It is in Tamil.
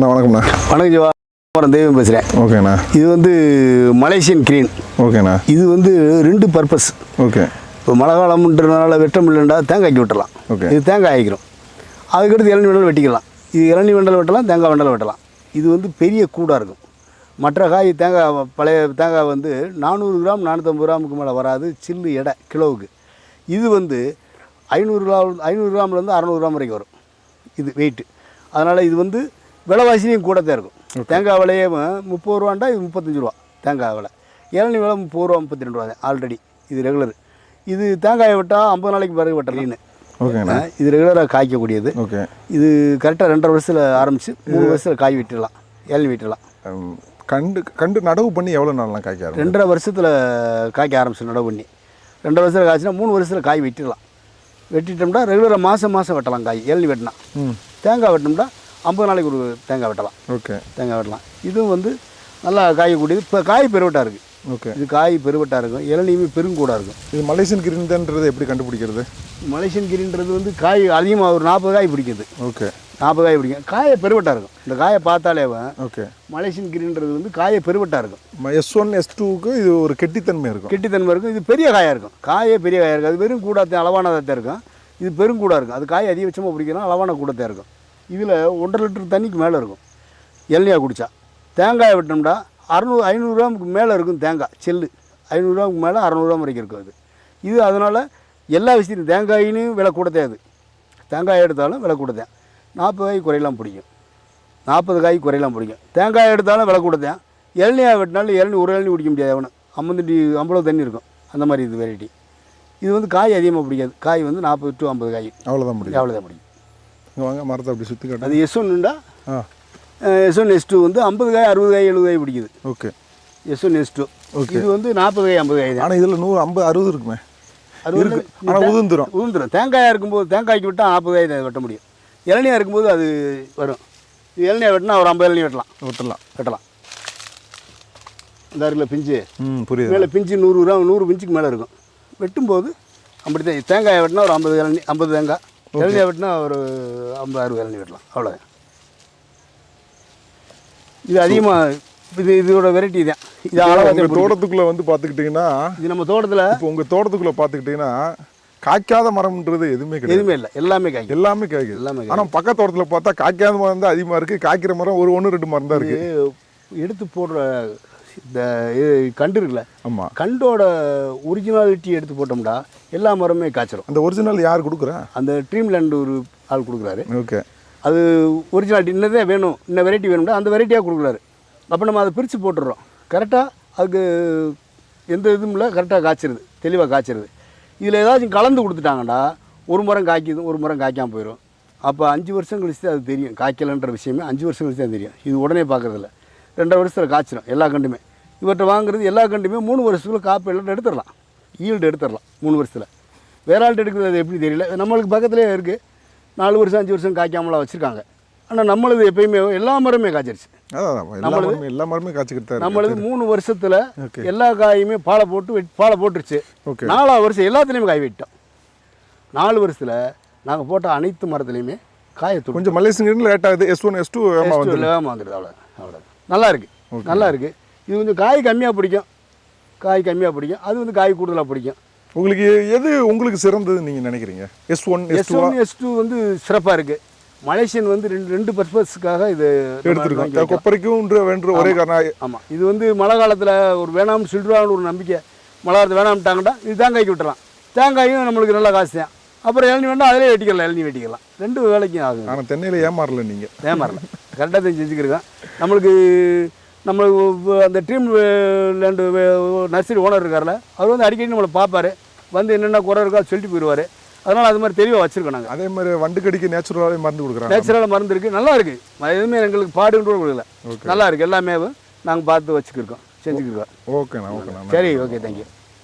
வணக்கம்ண்ணா. வணக்கம் ஜீவா, தெய்வம் பேசுகிறேன். ஓகேண்ணா. இது வந்து மலேசியன் கிரீன். ஓகேண்ணா. இது வந்து 2 பர்பஸ். ஓகே. இப்போ மழை காலம்ன்றதுனால வெட்டம் இல்லைண்டா தேங்காய்க்கு விட்டுடலாம். ஓகே. இது தேங்காய் ஆகிக்கிறோம். அதுக்கடுத்து இளநீ வண்டல் வெட்டிக்கலாம். இது இளநீ வண்டல் வெட்டலாம், தேங்காய் வண்டல் வெட்டலாம். இது வந்து பெரிய கூடாக இருக்கும். மற்ற காய் தேங்காய் பழைய தேங்காய் வந்து 400 கிராம் 450 கிராமுக்கு மேலே வராது, சில்லு எடை கிலோவுக்கு. இது வந்து 500 கிராம்லேருந்து 600 கிராம் வரைக்கும் வரும் இது வெயிட்டு. அதனால் இது வந்து விலைவாசியும் கூட தான் இருக்கும். தேங்காய் விலையே 30 ரூபாண்டா, இது 35 ரூபா தேங்காய் விலை. இளநீ விலை 30 ரூபா 32 ரூபா தான் ஆல்ரெடி. இது ரெகுலர். இது தேங்காயை விட்டால் 50 நாளைக்கு பிறகு வெட்டலீன்னு. ஓகேண்ணா. இது ரெகுலராக காய்க்கக்கூடியது. ஓகே. இது கரெக்டாக 2.5 வருஷத்தில் ஆரம்பித்து 3 வருஷத்தில் காய் விட்டுடலாம், இளநீ விட்டுடலாம். கண்டு நடவு பண்ணி எவ்வளோ நாள்லாம் காய்க்க ஆரம்பிக்கும்? 2.5 வருஷத்தில் காய்க்க ஆரம்பிச்சு நடவு பண்ணி 2 வருஷத்தில் காய்ச்சினா 3 வருஷத்தில் காய் வெட்டிடலாம். வெட்டிட்டோம்னா ரெகுலராக மாதம் வெட்டலாம் காய். இளநீ வெட்டினா தேங்காய் வெட்டினோம்னா 50 நாளைக்கு ஒரு தேங்காய் வெட்டலாம். ஓகே. தேங்காய் வெட்டலாம். இதுவும் வந்து நல்லா காய்க்கக்கூடியது. இப்போ காய் பெருவட்டாக இருக்குது. ஓகே. இது காய் பெருவட்டாக இருக்கும், இளநீயுமே பெருங்கூடாக இருக்கும். இது மலேசியன் கிரீன்ன்றது எப்படி கண்டுபிடிக்கிறது? மலேசியன் கிரீன்றது வந்து காய் அதிகமாக ஒரு 40 காய் பிடிக்குது. ஓகே. 40 காய் பிடிக்கும். காயை பெருவட்டாக இருக்கும். இந்த காயை பார்த்தாலே ஓகே மலேசியன் கிரீன்றது வந்து காயை பெருவட்டாக இருக்கும். S1 S2க்கு இது ஒரு கெட்டித்தன்மை இருக்கும். கெட்டித்தன்மை இருக்கும். இது பெரிய காயாக இருக்கும். காயே பெரிய காயாக இருக்கும். அது வெறும் கூடாத்தான் அளவானதாக இருக்கும். இது பெருங்கூடாக இருக்கும். அது காய் அதிகபட்சமாக பிடிக்கணும், அளவான கூடத்தான் இருக்கும். இதில் 1.5 லிட்டர் தண்ணிக்கு மேலே இருக்கும் இளநியாக குடித்தா. தேங்காயை விட்டோம்னா 500 கிராமுக்கு மேலே இருக்கும் தேங்காய் செல்லு. 500 கிராமுக்கு மேலே 600 கிராம் வரைக்கும் இருக்கும் அது. இது அதனால் எல்லா விஷயத்தையும் தேங்காயின்னு விலை கூடத்தே. அது தேங்காய் எடுத்தாலும் விலை கூடத்தேன். 40 காய் குறையெல்லாம் பிடிக்கும், 40 காய் குறையெல்லாம் பிடிக்கும். தேங்காய் எடுத்தாலும் விலை கூடத்தேன். இளநியாக வெட்டினாலும் இளநீ ஒரு இளநீ குடிக்க முடியாது. அவனு 50 தண்ணி இருக்கும். அந்த மாதிரி இது வெரைட்டி. இது வந்து காய் அதிகமாக பிடிக்காது. காய் வந்து 40 to 50 காய் அவ்வளோதான் பிடிக்கும். அவ்வளோதான் பிடிக்கும். இங்கே வாங்க, மரத்தை அப்படி சுற்றி காட்டு. அது S1ண்டா. S1 S2 வந்து 50 காய் 60 காய் 70 காய் பிடிக்குது. ஓகே. S1 S2. ஓகே. இது வந்து 40 காய் 50 காய் தான். ஆனால் இதில் 100 50 60 இருக்குமே. 60 ஆனால் உதிர்ந்துடும். தேங்காயாக இருக்கும்போது தேங்காய்க்கு விட்டால் 40 காய் தான் வெட்ட முடியும். இளநியாக இருக்கும்போது அது வரும். இளநியாக வெட்டினா ஒரு 50 இளநீ வெட்டலாம். இந்த அருகில் பிஞ்சு புரியுது. மேலே பிஞ்சு 100 கிராம் 100 பிஞ்சுக்கு மேலே இருக்கும். வெட்டும்போது அப்படி தான். தேங்காயை வெட்டினா ஒரு 50 இளநீ 50 தேங்காய். இளநியாக வெட்டினா ஒரு 50 60 இளநீ வெட்டலாம். அவ்வளோதான். இது அதிகமாக இதோட வெரைட்டி தான். இது அளவாக தோட்டத்துக்குள்ளே வந்து பார்த்துக்கிட்டிங்கன்னா, இது நம்ம தோட்டத்தில் இப்போ உங்கள் தோட்டத்துக்குள்ளே பார்த்துக்கிட்டிங்கன்னா காய்க்காத மரம்ன்றது எதுவுமே கிடையாது. எதுவுமே இல்லை, எல்லாமே காய்க்கும். எல்லாமே. ஆனால் பக்கத்து தோட்டத்தில் பார்த்தா காய்க்காத மரம் தான் அதிகமாக இருக்குது. காய்க்கிற மரம் ஒரு 1-2 மரம் தான் இருக்குது. எடுத்து போடுற இந்த கண்டு இருக்குல்ல, ஆமாம், கண்டோட ஒரிஜினாலிட்டி எடுத்து போட்டோம்னா எல்லா மரமே காய்ச்சிடும். அந்த ஒரிஜினல் யார் கொடுக்குறா? அந்த ட்ரீம்லேண்ட் ஒரு ஆள் கொடுக்குறாரு. ஓகே. அது ஒரிஜினாலிட்டி இன்னதே வேணும், இன்ன வெரைட்டி வேணும்னா அந்த வெரைட்டியாக கொடுக்குறாரு. அப்போ நம்ம அதை பிரித்து போட்டுடுறோம். கரெக்டாக அதுக்கு எந்த இதுவும் இல்லை, கரெக்டாக காய்ச்சிருது, தெளிவாக காய்ச்சிருது. இதில் ஏதாச்சும் கலந்து கொடுத்துட்டாங்கன்னா ஒரு மரம் காய்க்குது, ஒரு மரம் காய்க்காமல் போயிடும். அப்போ 5 வருஷம் கழிச்சு அது தெரியும். காய்க்கலன்ற விஷயமே 5 வருஷம் கழிச்சு தான் தெரியும். இது உடனே பார்க்குறதில்ல. 2 வருஷத்தில் காய்ச்சிடும் எல்லா கண்டுமே. இவர்கிட்ட வாங்குறது எல்லா கண்டுமே 3 வருஷத்துக்குள்ள காப்பி எல்லாம் எடுத்துடலாம், ஈல்டு எடுத்துடலாம் 3 வருஷத்தில். வேற ஆள்கிட்ட எடுக்கிறது அது எப்படி தெரியல. நம்மளுக்கு பக்கத்துலேயே இருக்குது. 4 வருஷம் 5 வருஷம் காய்க்காமலாம் வச்சுருக்காங்க. ஆனால் நம்மளது எப்பயுமே எல்லா மரமே காய்ச்சிருச்சு. எல்லா மரமே காய்ச்சிக்கிட்டு நம்மளது 3 வருஷத்தில் எல்லா காயுமே பாலை போட்டுருச்சு. 4ஆவது வருஷம் எல்லாத்துலேயுமே காய் வெட்டோம். 4 வருஷத்தில் நாங்கள் போட்ட அனைத்து மரத்துலையுமே காயை கொஞ்சம் மலேசியன் லேட் ஆகுது. S1 S2 வந்துடுது. அவ்வளோ நல்லா இருக்குது. இது கொஞ்சம் காய் கம்மியாக பிடிக்கும். அது வந்து காய் கூடுதலாக பிடிக்கும். உங்களுக்கு எது உங்களுக்கு சிறந்தது நீங்கள் நினைக்கிறீங்க? S1 S2 வந்து சிறப்பாக இருக்குது. மலேசியன் வந்து 2 பர்பஸ்க்காக இது எடுத்துருக்கோம். கொப்பரைக்கும் வேண்டு ஒரே காரணம். ஆமாம். இது வந்து மழை காலத்தில் ஒரு வேணாம்னு சொல்லிடுவாங்கன்னு ஒரு நம்பிக்கை. மழை காலத்தில் வேணாம்ட்டாங்கட்டா இது தேங்காய்க்கு விட்டுறலாம். தேங்காயும் நம்மளுக்கு நல்லா காசு தான். அப்புறம் இளநீ வேண்டாம், அதிலே இளநீ வெட்டிக்கலாம். 2 வேலைக்கும் ஆகும். ஆனால் தென்னையில் ஏமாறல நீங்கள். கரெக்டாக தான் செஞ்சுக்கிறேன். நம்மளுக்கு அந்த ட்ரீம் லேண்டு நர்சரி ஓனர் இருக்கார்ல, அவர் வந்து அடிக்கடி நம்மளை பார்ப்பார். வந்து என்னென்ன குறை இருக்கோ சொல்லிட்டு போயிடுவார். அதனால் அது மாதிரி தெளிவாக வச்சுருக்கோம் நாங்கள். அதே மாதிரி வண்டுக்கடிக்கு நேச்சுரலாகவே மருந்து கொடுக்குறோம். நேச்சுரலாக மருந்து இருக்குது, நல்லா இருக்குது. எதுவுமே எங்களுக்கு பாடுன்னு கூட கொடுக்கல, நல்லா இருக்குது. எல்லாமே நாங்கள் பார்த்து வச்சுக்கிருக்கோம், செஞ்சுக்கிருக்கோம். ஓகேண்ணா. சரி, ஓகே, தேங்க்யூ.